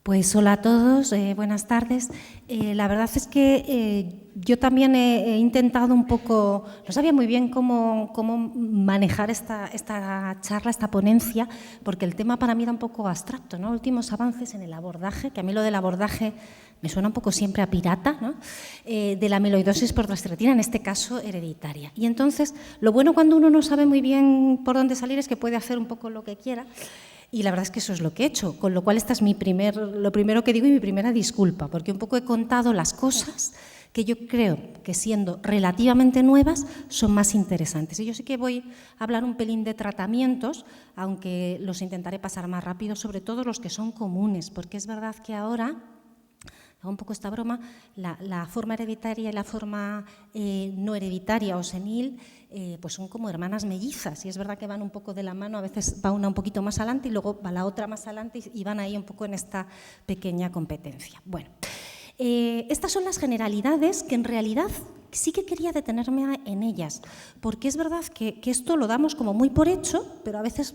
Pues hola a todos, buenas tardes. La verdad es que yo también he intentado un poco, no sabía muy bien cómo manejar esta charla, esta ponencia, porque el tema para mí era un poco abstracto, ¿no? Últimos avances en el abordaje, que a mí lo del abordaje me suena un poco siempre a pirata, ¿no? De la amiloidosis por transferretina, en este caso hereditaria. Y entonces, lo bueno cuando uno no sabe muy bien por dónde salir es que puede hacer un poco lo que quiera. Y la verdad es que eso es lo que he hecho, con lo cual esta es lo primero que digo y mi primera disculpa, porque un poco he contado las cosas que yo creo que siendo relativamente nuevas son más interesantes. Y yo sí que voy a hablar un pelín de tratamientos, aunque los intentaré pasar más rápido, sobre todo los que son comunes, porque es verdad que ahora, hago un poco esta broma, la forma hereditaria y la forma no hereditaria o senil pues son como hermanas mellizas, y es verdad que van un poco de la mano, a veces va una un poquito más adelante y luego va la otra más adelante y van ahí un poco en esta pequeña competencia. Bueno, estas son las generalidades que en realidad sí que quería detenerme en ellas, porque es verdad que esto lo damos como muy por hecho, pero a veces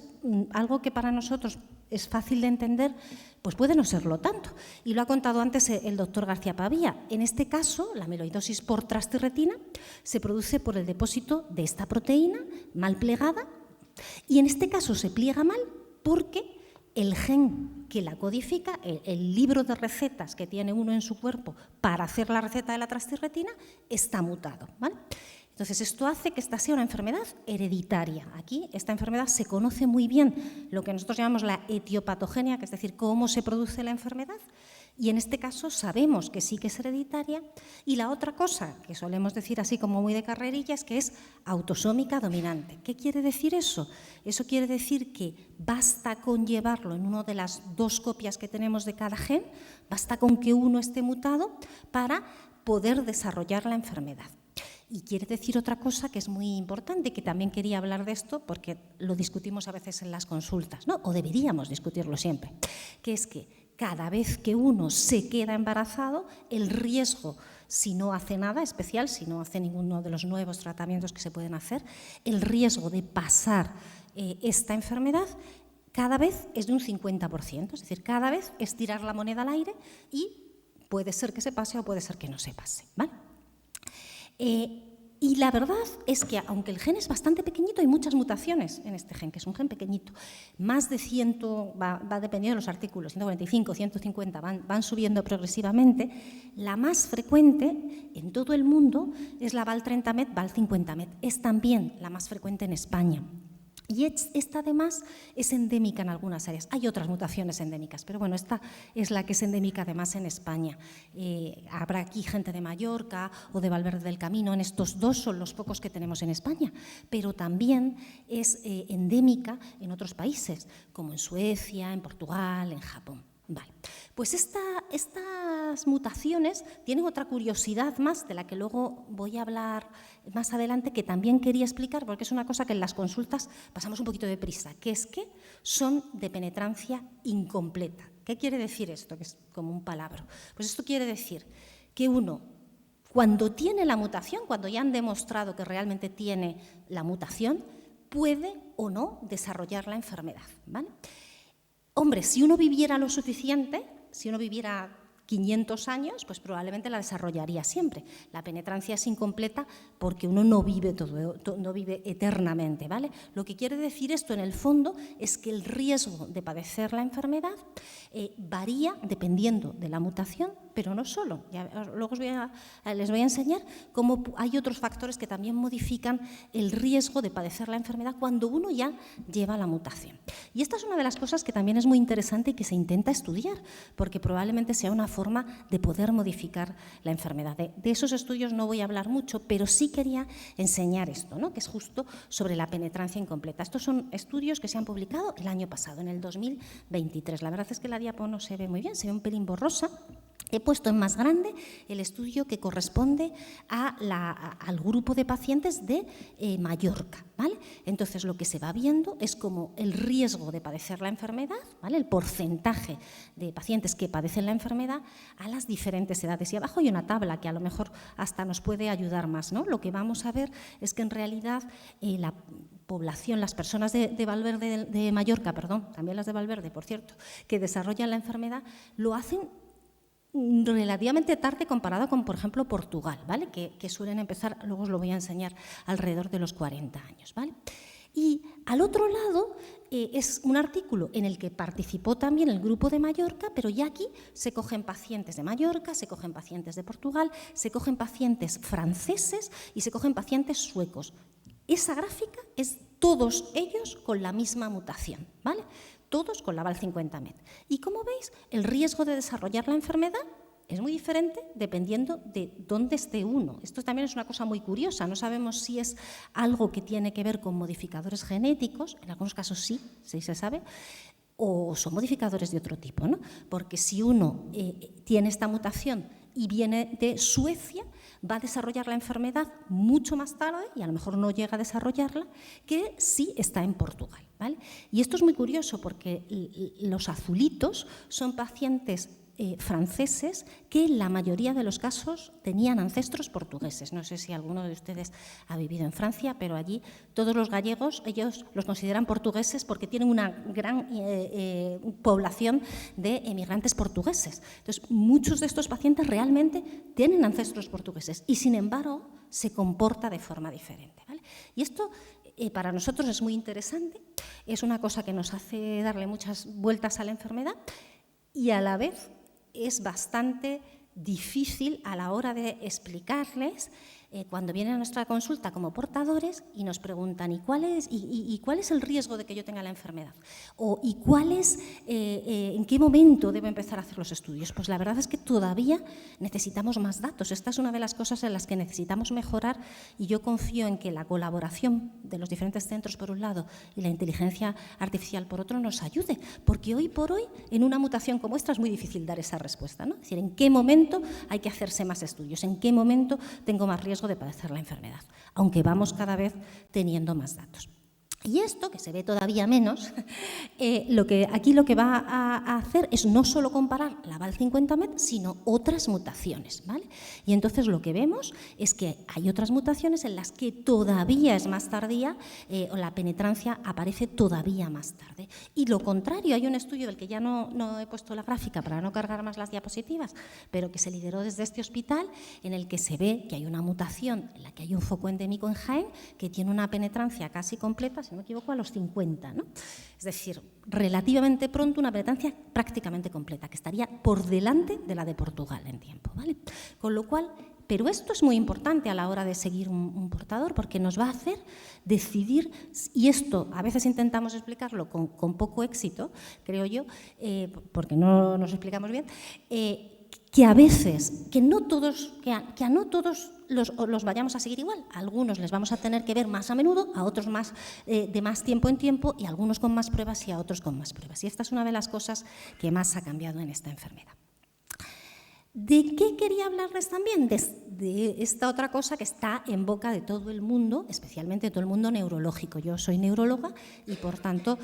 algo que para nosotros es fácil de entender, pues puede no serlo tanto. Y lo ha contado antes el doctor García Pavía. En este caso, la amiloidosis por transtirretina se produce por el depósito de esta proteína mal plegada, y en este caso se pliega mal porque el gen que la codifica, el libro de recetas que tiene uno en su cuerpo para hacer la receta de la transtirretina, está mutado, ¿vale? Entonces, esto hace que esta sea una enfermedad hereditaria. Aquí, esta enfermedad se conoce muy bien lo que nosotros llamamos la etiopatogenia, que es decir, cómo se produce la enfermedad, y en este caso sabemos que sí que es hereditaria. Y la otra cosa que solemos decir así como muy de carrerilla es que es autosómica dominante. ¿Qué quiere decir eso? Eso quiere decir que basta con llevarlo en una de las dos copias que tenemos de cada gen, basta con que uno esté mutado para poder desarrollar la enfermedad. Y quiere decir otra cosa que es muy importante, que también quería hablar de esto porque lo discutimos a veces en las consultas, ¿no? O deberíamos discutirlo siempre, que es que cada vez que uno se queda embarazado, el riesgo, si no hace nada especial, si no hace ninguno de los nuevos tratamientos que se pueden hacer, el riesgo de pasar esta enfermedad cada vez es de un 50%, es decir, cada vez es tirar la moneda al aire y puede ser que se pase o puede ser que no se pase, ¿vale? Y la verdad es que, aunque el gen es bastante pequeñito, hay muchas mutaciones en este gen, que es un gen pequeñito. Más de 100, va dependiendo de los artículos, 145, 150, van subiendo progresivamente. La más frecuente en todo el mundo es la Val30met, Val50met. Es también la más frecuente en España. Y esta además es endémica en algunas áreas. Hay otras mutaciones endémicas, pero bueno, esta es la que es endémica además en España. Habrá aquí gente de Mallorca o de Valverde del Camino, en estos dos son los pocos que tenemos en España, pero también es endémica en otros países, como en Suecia, en Portugal, en Japón. Vale. Pues estas mutaciones tienen otra curiosidad más, de la que luego voy a hablar más adelante, que también quería explicar, porque es una cosa que en las consultas pasamos un poquito de prisa, que es que son de penetrancia incompleta. ¿Qué quiere decir esto? Que es como un palabra. Pues esto quiere decir que uno, cuando tiene la mutación, cuando ya han demostrado que realmente tiene la mutación, puede o no desarrollar la enfermedad, ¿vale? Hombre, si uno viviera lo suficiente, si uno viviera 500 años, pues probablemente la desarrollaría siempre. La penetrancia es incompleta porque uno no vive no vive eternamente, ¿vale? Lo que quiere decir esto en el fondo es que el riesgo de padecer la enfermedad varía dependiendo de la mutación, pero no solo. Luego les voy a enseñar cómo hay otros factores que también modifican el riesgo de padecer la enfermedad cuando uno ya lleva la mutación. Y esta es una de las cosas que también es muy interesante y que se intenta estudiar, porque probablemente sea una forma de poder modificar la enfermedad. De esos estudios no voy a hablar mucho, pero sí quería enseñar esto, ¿no? Que es justo sobre la penetrancia incompleta. Estos son estudios que se han publicado el año pasado, en el 2023. La verdad es que la diapo no se ve muy bien, se ve un pelín borrosa, He puesto en más grande el estudio que corresponde al grupo de pacientes de Mallorca, ¿vale? Entonces, lo que se va viendo es como el riesgo de padecer la enfermedad, ¿vale? El porcentaje de pacientes que padecen la enfermedad a las diferentes edades. Y abajo hay una tabla que a lo mejor hasta nos puede ayudar más, ¿no? Lo que vamos a ver es que en realidad la población, las personas de Valverde de Mallorca, perdón, también las de Valverde, por cierto, que desarrollan la enfermedad, lo hacen relativamente tarde comparado con, por ejemplo, Portugal, ¿vale? Que suelen empezar, luego os lo voy a enseñar, alrededor de los 40 años, ¿vale? Y al otro lado es un artículo en el que participó también el grupo de Mallorca, pero ya aquí se cogen pacientes de Mallorca, se cogen pacientes de Portugal, se cogen pacientes franceses y se cogen pacientes suecos. Esa gráfica es todos ellos con la misma mutación, ¿vale? Todos con la Val50Met. Y como veis, el riesgo de desarrollar la enfermedad es muy diferente dependiendo de dónde esté uno. Esto también es una cosa muy curiosa. No sabemos si es algo que tiene que ver con modificadores genéticos, en algunos casos sí se sabe, o son modificadores de otro tipo, ¿no? Porque si uno tiene esta mutación y viene de Suecia, va a desarrollar la enfermedad mucho más tarde, y a lo mejor no llega a desarrollarla, que si está en Portugal, ¿vale? Y esto es muy curioso porque los azulitos son pacientes franceses que en la mayoría de los casos tenían ancestros portugueses. No sé si alguno de ustedes ha vivido en Francia, pero allí todos los gallegos, ellos los consideran portugueses porque tienen una gran población de emigrantes portugueses. Entonces, muchos de estos pacientes realmente tienen ancestros portugueses y, sin embargo, se comporta de forma diferente, ¿vale? Y esto para nosotros es muy interesante, es una cosa que nos hace darle muchas vueltas a la enfermedad y a la vez es bastante difícil a la hora de explicarles cuando vienen a nuestra consulta como portadores y nos preguntan ¿y cuál es el riesgo de que yo tenga la enfermedad? ¿Y en qué momento debo empezar a hacer los estudios? Pues la verdad es que todavía necesitamos más datos. Esta es una de las cosas en las que necesitamos mejorar y yo confío en que la colaboración de los diferentes centros por un lado y la inteligencia artificial por otro nos ayude, porque hoy por hoy en una mutación como esta es muy difícil dar esa respuesta, ¿no? Es decir, ¿en qué momento hay que hacerse más estudios? ¿En qué momento tengo más riesgo de padecer la enfermedad? Aunque vamos cada vez teniendo más datos. Y esto, que se ve todavía menos, lo que va a hacer es no solo comparar la Val50Met, sino otras mutaciones, ¿vale? Y entonces lo que vemos es que hay otras mutaciones en las que todavía es más tardía o la penetrancia aparece todavía más tarde. Y lo contrario, hay un estudio del que ya no he puesto la gráfica para no cargar más las diapositivas, pero que se lideró desde este hospital, en el que se ve que hay una mutación en la que hay un foco endémico en Jaén que tiene una penetrancia casi completa, si no me equivoco, a los 50, ¿no? Es decir, relativamente pronto una penetrancia prácticamente completa, que estaría por delante de la de Portugal en tiempo, ¿vale? Con lo cual, pero esto es muy importante a la hora de seguir un portador porque nos va a hacer decidir, y esto a veces intentamos explicarlo con poco éxito, creo yo, porque no nos explicamos bien, que a veces, que a no todos los vayamos a seguir igual. A algunos les vamos a tener que ver más a menudo, a otros más de más tiempo en tiempo, y a algunos con más pruebas y a otros con más pruebas. Y esta es una de las cosas que más ha cambiado en esta enfermedad. ¿De qué quería hablarles también? De esta otra cosa que está en boca de todo el mundo, especialmente de todo el mundo neurológico. Yo soy neuróloga y, por tanto,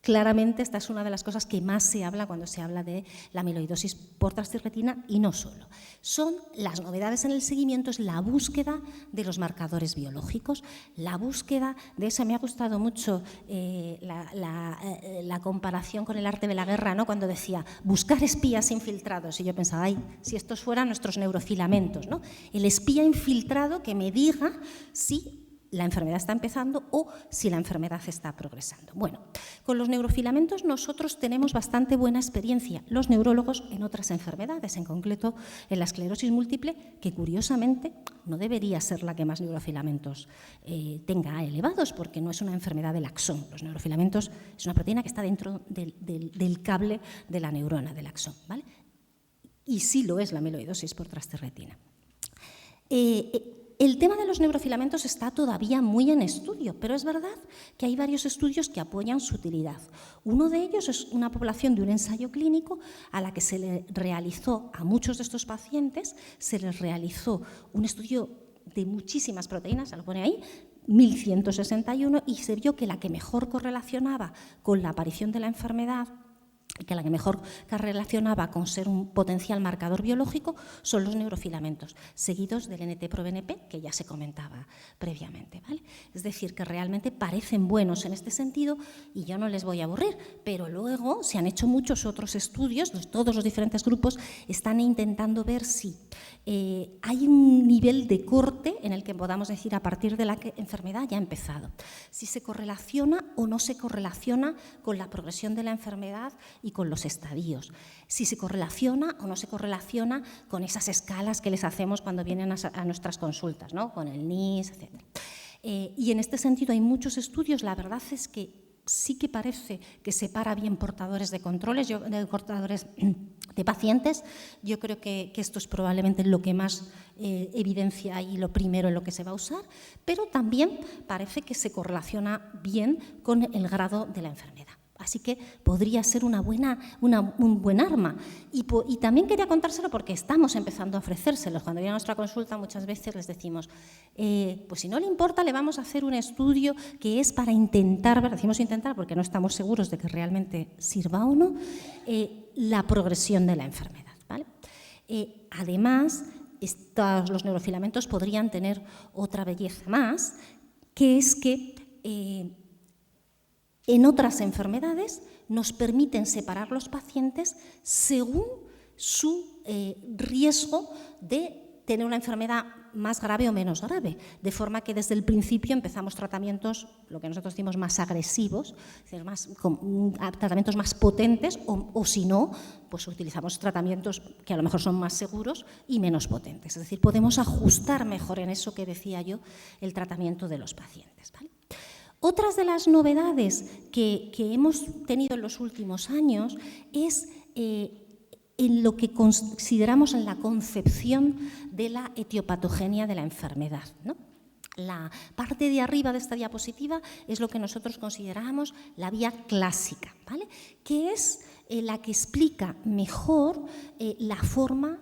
claramente esta es una de las cosas que más se habla cuando se habla de la amiloidosis por transtirretina y no solo. Son las novedades en el seguimiento, es la búsqueda de los marcadores biológicos, la búsqueda de eso. Me ha gustado mucho la comparación con el arte de la guerra, ¿no? Cuando decía buscar espías infiltrados, y yo pensaba, ay, si estos fueran nuestros neurofilamentos, ¿no? El espía infiltrado que me diga si la enfermedad está empezando o si la enfermedad está progresando. Bueno, con los neurofilamentos nosotros tenemos bastante buena experiencia, los neurólogos, en otras enfermedades, en concreto en la esclerosis múltiple, que curiosamente no debería ser la que más neurofilamentos tenga elevados, porque no es una enfermedad del axón. Los neurofilamentos es una proteína que está dentro del cable de la neurona, del axón, ¿vale? Y sí lo es la amiloidosis por transtirretina. El tema de los neurofilamentos está todavía muy en estudio, pero es verdad que hay varios estudios que apoyan su utilidad. Uno de ellos es una población de un ensayo clínico a la que se le realizó, a muchos de estos pacientes, se les realizó un estudio de muchísimas proteínas, se lo pone ahí, 1161, y se vio que la que mejor correlacionaba con la aparición de la enfermedad, que la que mejor relacionaba con ser un potencial marcador biológico, son los neurofilamentos, seguidos del NT-proBNP, que ya se comentaba previamente, ¿vale? Es decir, que realmente parecen buenos en este sentido, y yo no les voy a aburrir, pero luego se han hecho muchos otros estudios, todos los diferentes grupos están intentando ver si hay un nivel de corte en el que podamos decir a partir de la enfermedad ya ha empezado, si se correlaciona o no se correlaciona con la progresión de la enfermedad y con los estadios, si se correlaciona o no se correlaciona con esas escalas que les hacemos cuando vienen a nuestras consultas, ¿no? Con el NIS, etc. Y en este sentido hay muchos estudios, la verdad es que sí que parece que separa bien portadores de controles, de portadores de pacientes. Yo creo que esto es probablemente lo que más evidencia y lo primero en lo que se va a usar, pero también parece que se correlaciona bien con el grado de la enfermedad. Así que podría ser un buen arma. Y también quería contárselo porque estamos empezando a ofrecérselos. Cuando viene a nuestra consulta muchas veces les decimos, pues si no le importa le vamos a hacer un estudio que es para intentar, decimos intentar porque no estamos seguros de que realmente sirva o no, la progresión de la enfermedad, ¿vale? Además, los neurofilamentos podrían tener otra belleza más, que es que en otras enfermedades nos permiten separar los pacientes según su riesgo de tener una enfermedad más grave o menos grave, de forma que desde el principio empezamos tratamientos, lo que nosotros decimos más agresivos, es decir, tratamientos más potentes o si no, pues utilizamos tratamientos que a lo mejor son más seguros y menos potentes. Es decir, podemos ajustar mejor en eso que decía yo el tratamiento de los pacientes, ¿vale? Otras de las novedades que hemos tenido en los últimos años es en lo que consideramos en la concepción de la etiopatogenia de la enfermedad, ¿no? La parte de arriba de esta diapositiva es lo que nosotros consideramos la vía clásica, ¿vale? Que es la que explica mejor la forma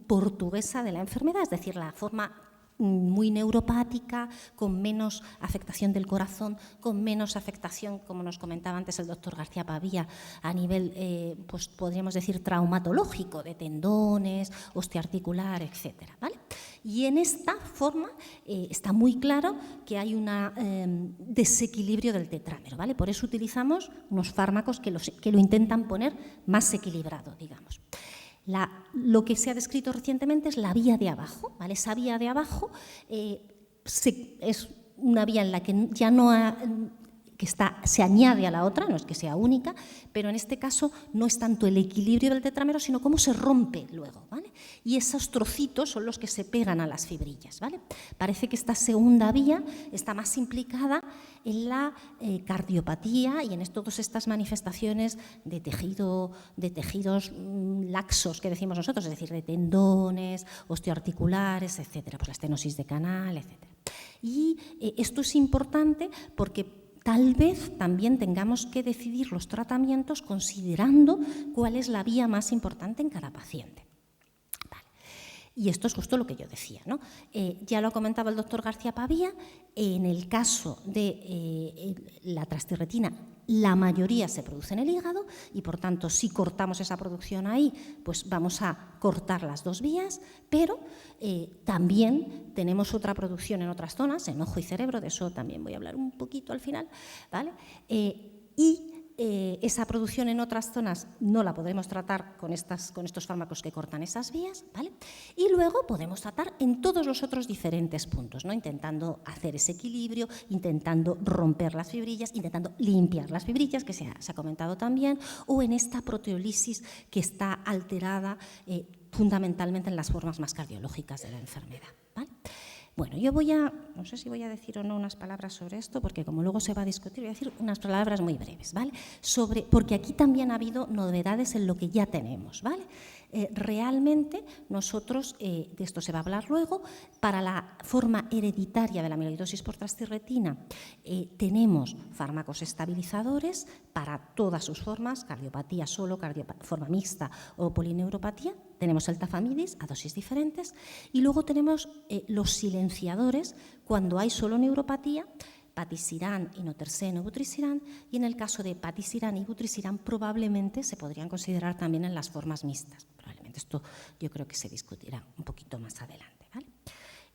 portuguesa de la enfermedad, es decir, la forma muy neuropática, con menos afectación del corazón, con menos afectación, como nos comentaba antes el doctor García Pavía, a nivel, pues podríamos decir, traumatológico, de tendones, osteoarticular, etcétera, ¿vale? Y en esta forma está muy claro que hay un desequilibrio del tetrámero, ¿vale? Por eso utilizamos unos fármacos que lo intentan poner más equilibrado, digamos. Lo que se ha descrito recientemente es la vía de abajo, ¿vale? Esa vía de abajo es una vía en la que ya no se añade a la otra, no es que sea única, pero en este caso no es tanto el equilibrio del tetrámero, sino cómo se rompe luego, ¿vale? Y esos trocitos son los que se pegan a las fibrillas, ¿vale? Parece que esta segunda vía está más implicada en la cardiopatía y en todas estas manifestaciones de tejidos laxos que decimos nosotros, es decir, de tendones, osteoarticulares, etcétera, pues la estenosis de canal, etcétera. Y esto es importante porque tal vez también tengamos que decidir los tratamientos considerando cuál es la vía más importante en cada paciente. Vale. Y esto es justo lo que yo decía, ¿no? Ya lo comentaba el doctor García Pavía, en el caso de la transtirretina, la mayoría se produce en el hígado y, por tanto, si cortamos esa producción ahí, pues vamos a cortar las dos vías, pero también tenemos otra producción en otras zonas, en ojo y cerebro, de eso también voy a hablar un poquito al final, ¿vale? Esa producción en otras zonas no la podremos tratar con estos fármacos que cortan esas vías, ¿vale? Y luego podemos tratar en todos los otros diferentes puntos, ¿no? Intentando hacer ese equilibrio, intentando romper las fibrillas, intentando limpiar las fibrillas, que se ha comentado también, o en esta proteólisis que está alterada fundamentalmente en las formas más cardiológicas de la enfermedad, ¿vale? Bueno, yo no sé si voy a decir o no unas palabras sobre esto, porque como luego se va a discutir, voy a decir unas palabras muy breves, ¿vale? Porque aquí también ha habido novedades en lo que ya tenemos, ¿vale? Realmente nosotros, de esto se va a hablar luego, para la forma hereditaria de la amiloidosis por transtirretina tenemos fármacos estabilizadores para todas sus formas, cardiopatía solo, forma mixta o polineuropatía. Tenemos el tafamidis a dosis diferentes y luego tenemos los silenciadores cuando hay solo neuropatía, patisiran, inotersen o vutrisiran, y en el caso de patisiran y vutrisiran probablemente se podrían considerar también en las formas mixtas. Probablemente esto yo creo que se discutirá un poquito más adelante, ¿vale?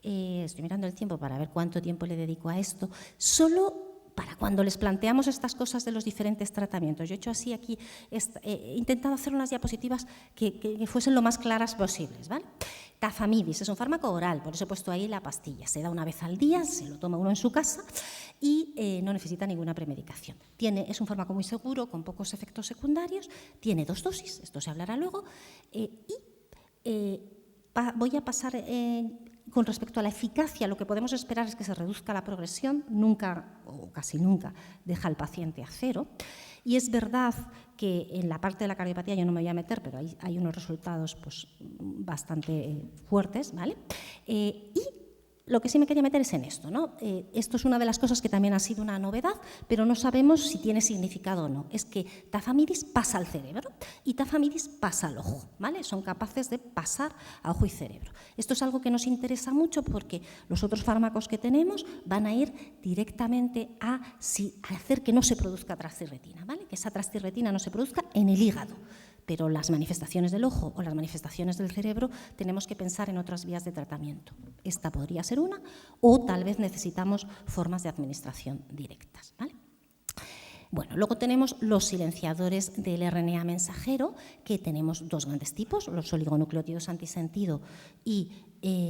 Estoy mirando el tiempo para ver cuánto tiempo le dedico a esto. Solo para cuando les planteamos estas cosas de los diferentes tratamientos. Yo he hecho así aquí, he intentado hacer unas diapositivas que fuesen lo más claras posibles, ¿vale? Tafamidis es un fármaco oral, por eso he puesto ahí la pastilla. Se da una vez al día, se lo toma uno en su casa y no necesita ninguna premedicación. Es un fármaco muy seguro, con pocos efectos secundarios, tiene 2 dosis, esto se hablará luego, voy a pasar con respecto a la eficacia. Lo que podemos esperar es que se reduzca la progresión, nunca o casi nunca deja al paciente a 0. Y es verdad que en la parte de la cardiopatía yo no me voy a meter, pero hay unos resultados pues, bastante fuertes, ¿vale? Y lo que sí me quería meter es en esto, ¿no? Esto es una de las cosas que también ha sido una novedad, pero no sabemos si tiene significado o no. Es que tafamidis pasa al cerebro y tafamidis pasa al ojo, ¿vale? Son capaces de pasar a ojo y cerebro. Esto es algo que nos interesa mucho porque los otros fármacos que tenemos van a ir directamente a hacer que no se produzca transtirretina, ¿vale? Que esa transtirretina no se produzca en el hígado. Pero las manifestaciones del ojo o las manifestaciones del cerebro tenemos que pensar en otras vías de tratamiento. Esta podría ser una, o tal vez necesitamos formas de administración directas, ¿vale? Bueno, luego tenemos los silenciadores del RNA mensajero, que tenemos 2 grandes tipos, los oligonucleótidos antisentido y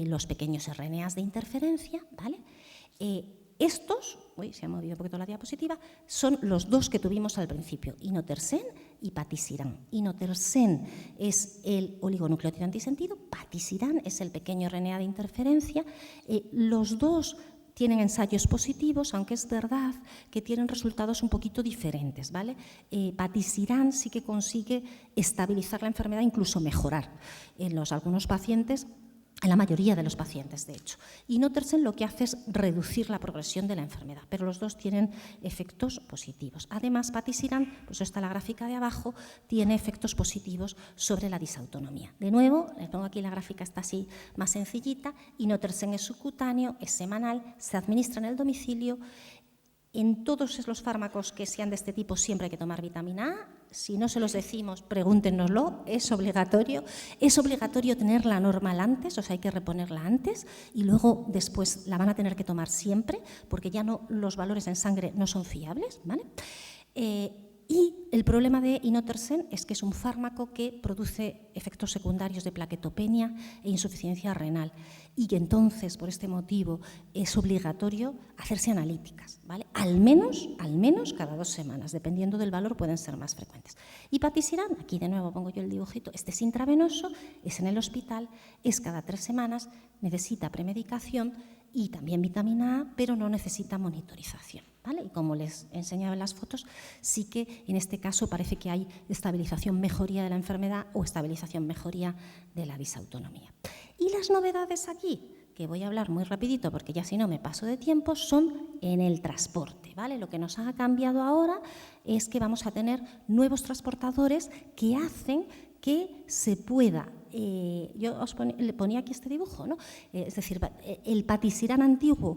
los pequeños RNAs de interferencia, ¿vale? Estos, se ha movido un poquito la diapositiva, son los 2 que tuvimos al principio, inotersen y patisiran. Inotersen es el oligonucleótido antisentido, patisiran es el pequeño RNA de interferencia. Los 2 tienen ensayos positivos, aunque es verdad que tienen resultados un poquito diferentes, ¿vale? Patisiran sí que consigue estabilizar la enfermedad, incluso mejorar en algunos pacientes. En la mayoría de los pacientes, de hecho. Inotersen lo que hace es reducir la progresión de la enfermedad, pero los 2 tienen efectos positivos. Además, patisiran, pues está la gráfica de abajo, tiene efectos positivos sobre la disautonomía. De nuevo, les pongo aquí la gráfica, está así más sencillita. Inotersen es subcutáneo, es semanal, se administra en el domicilio. En todos los fármacos que sean de este tipo siempre hay que tomar vitamina A. Si no se los decimos, pregúntenoslo, es obligatorio. Es obligatorio tenerla normal antes, o sea, hay que reponerla antes y luego después la van a tener que tomar siempre porque ya no, los valores en sangre no son fiables, ¿vale? Y el problema de inotersen es que es un fármaco que produce efectos secundarios de plaquetopenia e insuficiencia renal y que entonces, por este motivo, es obligatorio hacerse analíticas, ¿vale? Al menos cada 2 semanas, dependiendo del valor pueden ser más frecuentes. Y patisiran, aquí de nuevo pongo yo el dibujito, este es intravenoso, es en el hospital, es cada 3 semanas, necesita premedicación y también vitamina A, pero no necesita monitorización, ¿vale? Y como les enseñaba en las fotos, sí que en este caso parece que hay estabilización, mejoría de la enfermedad o estabilización, mejoría de la disautonomía. Y las novedades aquí, que voy a hablar muy rapidito porque ya si no me paso de tiempo, son en el transporte, ¿vale? Lo que nos ha cambiado ahora es que vamos a tener nuevos transportadores que hacen que se pueda, yo le ponía aquí este dibujo, ¿no? Es decir, el patisiran antiguo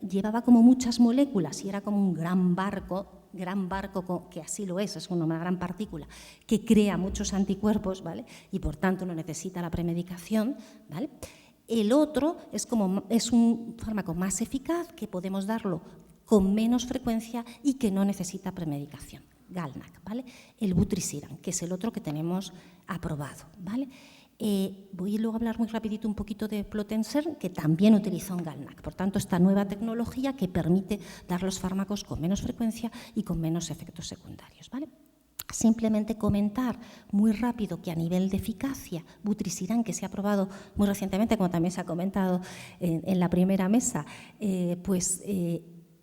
llevaba como muchas moléculas y era como un gran barco, que así lo es una gran partícula, que crea muchos anticuerpos, ¿vale? Y por tanto no necesita la premedicación, ¿vale? El otro es un fármaco más eficaz que podemos darlo con menos frecuencia y que no necesita premedicación. GalNAc, ¿vale? El vutrisiran, que es el otro que tenemos aprobado, ¿vale? Voy luego a hablar muy rapidito un poquito de Plotenser, que también utiliza un GalNAc. Por tanto, esta nueva tecnología que permite dar los fármacos con menos frecuencia y con menos efectos secundarios, ¿vale? Simplemente comentar muy rápido que a nivel de eficacia, vutrisiran, que se ha probado muy recientemente, como también se ha comentado en la primera mesa,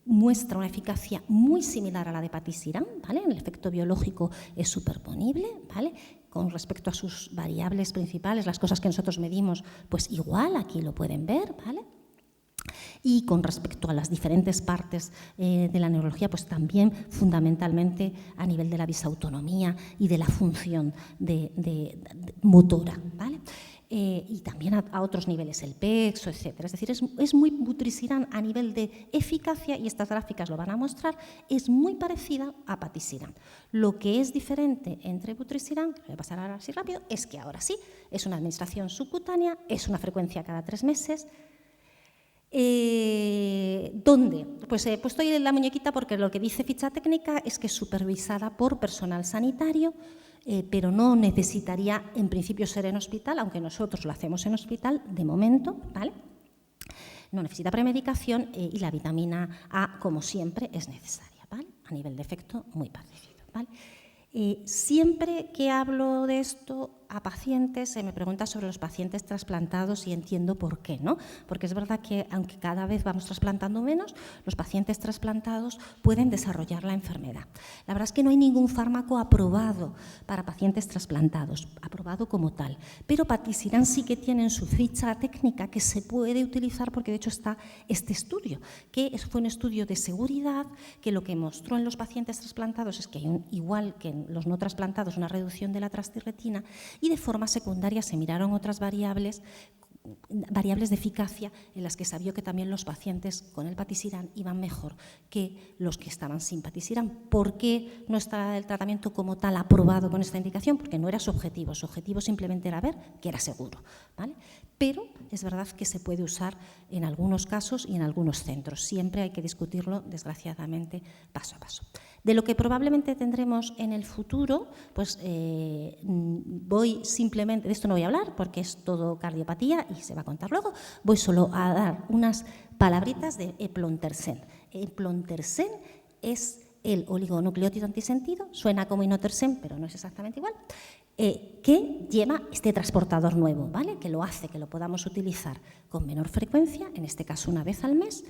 muestra una eficacia muy similar a la de patisiran, ¿vale? El efecto biológico es superponible, ¿vale? con respecto a sus variables principales, las cosas que nosotros medimos, pues igual, aquí lo pueden ver, ¿vale? Y con respecto a las diferentes partes de la neurología, pues también fundamentalmente a nivel de la disautonomía y de la función motora, ¿vale? Y también a otros niveles, el peso, etcétera. Es decir, es muy vutrisiran a nivel de eficacia, y estas gráficas lo van a mostrar, es muy parecida a patisiran. Lo que es diferente entre vutrisiran, voy a pasar ahora así rápido, es que ahora sí, es una administración subcutánea, es una frecuencia cada 3 meses. ¿Dónde? Pues he puesto ahí la muñequita porque lo que dice ficha técnica es que es supervisada por personal sanitario, pero no necesitaría en principio ser en hospital, aunque nosotros lo hacemos en hospital de momento, ¿vale? No necesita premedicación y la vitamina A, como siempre, es necesaria, ¿vale? A nivel de efecto, muy parecido, ¿vale? Siempre que hablo de esto a pacientes, se me pregunta sobre los pacientes trasplantados y entiendo por qué, ¿no? Porque es verdad que, aunque cada vez vamos trasplantando menos, los pacientes trasplantados pueden desarrollar la enfermedad. La verdad es que no hay ningún fármaco aprobado para pacientes trasplantados, aprobado como tal, pero patisiran sí que tiene en su ficha técnica que se puede utilizar, porque de hecho está este estudio, que fue un estudio de seguridad, que lo que mostró en los pacientes trasplantados es que hay, igual que en los no trasplantados, una reducción de la trastirretina, y de forma secundaria se miraron otras variables de eficacia en las que se vio que también los pacientes con el patisiran iban mejor que los que estaban sin patisiran. ¿Por qué no está el tratamiento como tal aprobado con esta indicación? Porque no era su objetivo simplemente era ver que era seguro, ¿vale? Pero es verdad que se puede usar en algunos casos y en algunos centros. Siempre hay que discutirlo, desgraciadamente, paso a paso. De lo que probablemente tendremos en el futuro, pues voy simplemente, de esto no voy a hablar porque es todo cardiopatía y se va a contar luego, voy solo a dar unas palabritas de eplontersen. Eplontersen es el oligonucleótido antisentido, suena como inotersen, pero no es exactamente igual, que lleva este transportador nuevo, ¿vale? Que lo hace que lo podamos utilizar con menor frecuencia, en este caso una vez al mes,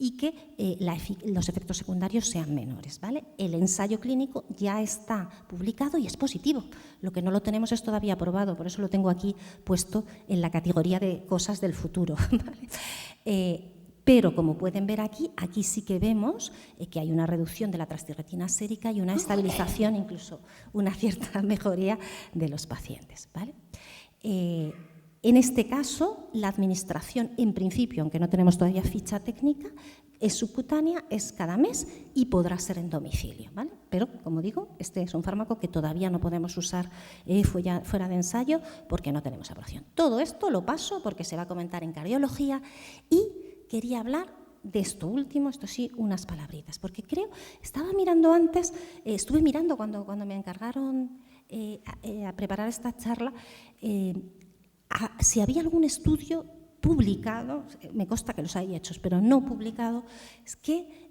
y que los efectos secundarios sean menores, ¿vale? El ensayo clínico ya está publicado y es positivo. Lo que no lo tenemos es todavía aprobado, por eso lo tengo aquí puesto en la categoría de cosas del futuro, ¿vale? Pero, como pueden ver aquí sí que vemos que hay una reducción de la trastirretina sérica y una estabilización, incluso una cierta mejoría de los pacientes, ¿vale? En este caso, la administración, en principio, aunque no tenemos todavía ficha técnica, es subcutánea, es cada mes y podrá ser en domicilio, ¿vale? Pero, como digo, este es un fármaco que todavía no podemos usar fuera de ensayo porque no tenemos aprobación. Todo esto lo paso porque se va a comentar en cardiología y quería hablar de esto último, esto sí, unas palabritas, porque creo, estaba mirando antes, estuve mirando cuando me encargaron a preparar esta charla, si había algún estudio publicado, me consta que los hay hechos, pero no publicado, es que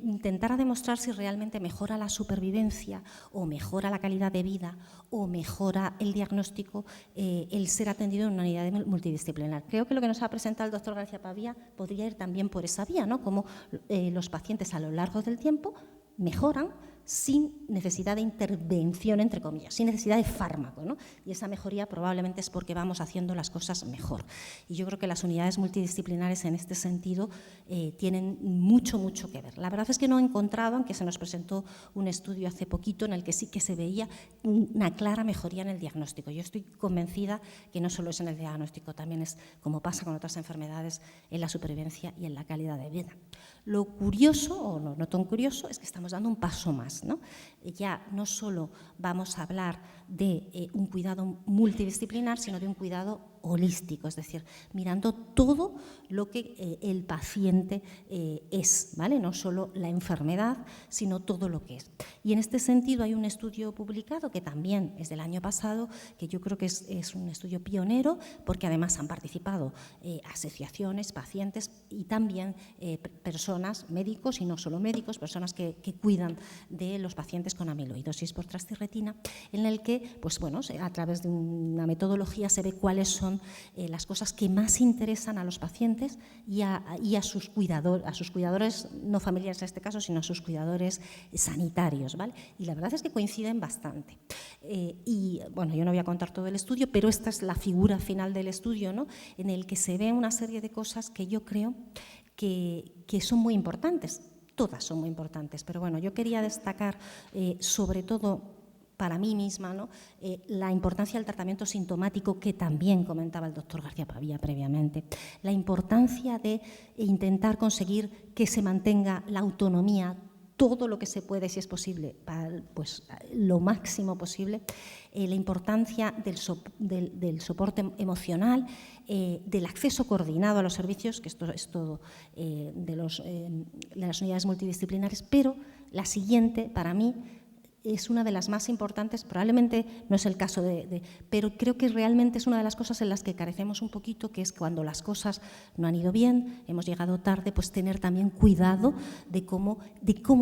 intentara demostrar si realmente mejora la supervivencia o mejora la calidad de vida o mejora el diagnóstico el ser atendido en una unidad multidisciplinar. Creo que lo que nos ha presentado el doctor García Pavía podría ir también por esa vía, ¿no? Como los pacientes a lo largo del tiempo mejoran sin necesidad de intervención, entre comillas, sin necesidad de fármaco, ¿no? Y esa mejoría probablemente es porque vamos haciendo las cosas mejor. Y yo creo que las unidades multidisciplinares en este sentido tienen mucho que ver. La verdad es que no he encontrado, aunque se nos presentó un estudio hace poquito en el que sí que se veía una clara mejoría en el diagnóstico. Yo estoy convencida que no solo es en el diagnóstico, también es, como pasa con otras enfermedades, en la supervivencia y en la calidad de vida. Lo curioso, o no tan curioso, es que estamos dando un paso más, ¿no? Ya no solo vamos a hablar de un cuidado multidisciplinar, sino de un cuidado holístico, es decir, mirando todo lo que el paciente es, ¿vale? No solo la enfermedad, sino todo lo que es. Y en este sentido hay un estudio publicado que también es del año pasado, que yo creo que es un estudio pionero, porque además han participado asociaciones, pacientes y también personas, médicos y no solo médicos, personas que cuidan de los pacientes con amiloidosis por trastirretina, en el que, pues bueno, a través de una metodología se ve cuáles son son las cosas que más interesan a los pacientes y a sus cuidadores, no familiares en este caso, sino a sus cuidadores sanitarios, ¿vale? Y la verdad es que coinciden bastante. Y bueno, yo no voy a contar todo el estudio, pero esta es la figura final del estudio, ¿no? En el que se ve una serie de cosas que yo creo que son muy importantes. Todas son muy importantes, pero bueno, yo quería destacar sobre todo para mí misma, ¿no? La importancia del tratamiento sintomático que también comentaba el doctor García Pavía previamente, la importancia de intentar conseguir que se mantenga la autonomía, todo lo que se puede, si es posible, pues lo máximo posible, la importancia del soporte emocional, del acceso coordinado a los servicios, que esto es todo de las unidades multidisciplinares, pero la siguiente, para mí, es una de las más importantes, probablemente no es el caso pero creo que realmente es una de las cosas en las que carecemos un poquito, que es cuando las cosas no han ido bien, hemos llegado tarde, pues tener también cuidado de cómo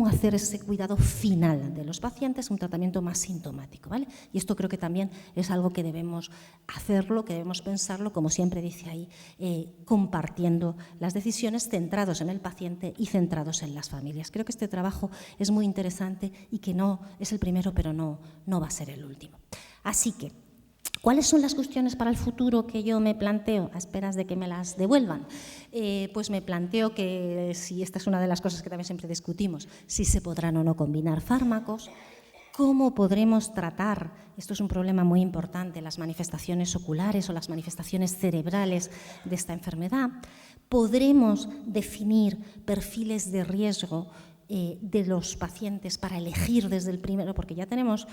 hacer ese cuidado final de los pacientes, un tratamiento más sintomático, ¿vale? Y esto creo que también es algo que debemos hacerlo, que debemos pensarlo, como siempre dice ahí, compartiendo las decisiones, centrados en el paciente y centrados en las familias. Creo que este trabajo es muy interesante y que no es el primero, pero no va a ser el último. Así que, ¿cuáles son las cuestiones para el futuro que yo me planteo a esperas de que me las devuelvan? Pues me planteo que, si esta es una de las cosas que también siempre discutimos, si se podrán o no combinar fármacos, cómo podremos tratar, esto es un problema muy importante, las manifestaciones oculares o las manifestaciones cerebrales de esta enfermedad, podremos definir perfiles de riesgo de los pacientes para elegir desde el primero, porque ya tenemos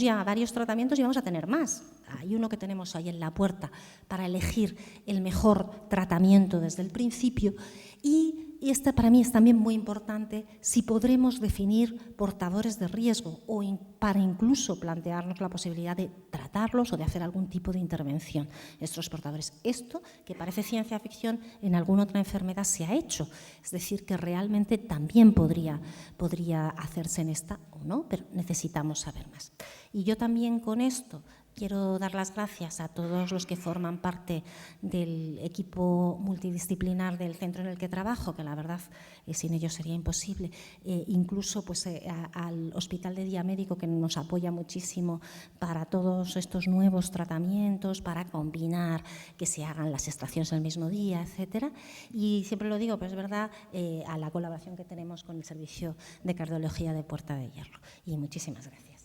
ya varios tratamientos y vamos a tener más. Hay uno que tenemos ahí en la puerta para elegir el mejor tratamiento desde el principio y esta para mí es también muy importante si podremos definir portadores de riesgo o para incluso plantearnos la posibilidad de tratarlos o de hacer algún tipo de intervención estos portadores. Esto, que parece ciencia ficción, en alguna otra enfermedad se ha hecho, es decir, que realmente también podría hacerse en esta o no, pero necesitamos saber más. Y yo también con esto quiero dar las gracias a todos los que forman parte del equipo multidisciplinar del centro en el que trabajo, que la verdad sin ellos sería imposible, incluso pues, al Hospital de Día Médico, que nos apoya muchísimo para todos estos nuevos tratamientos, para combinar, que se hagan las extracciones el mismo día, etcétera. Y siempre lo digo, pero es verdad, a la colaboración que tenemos con el Servicio de Cardiología de Puerta de Hierro. Y muchísimas gracias.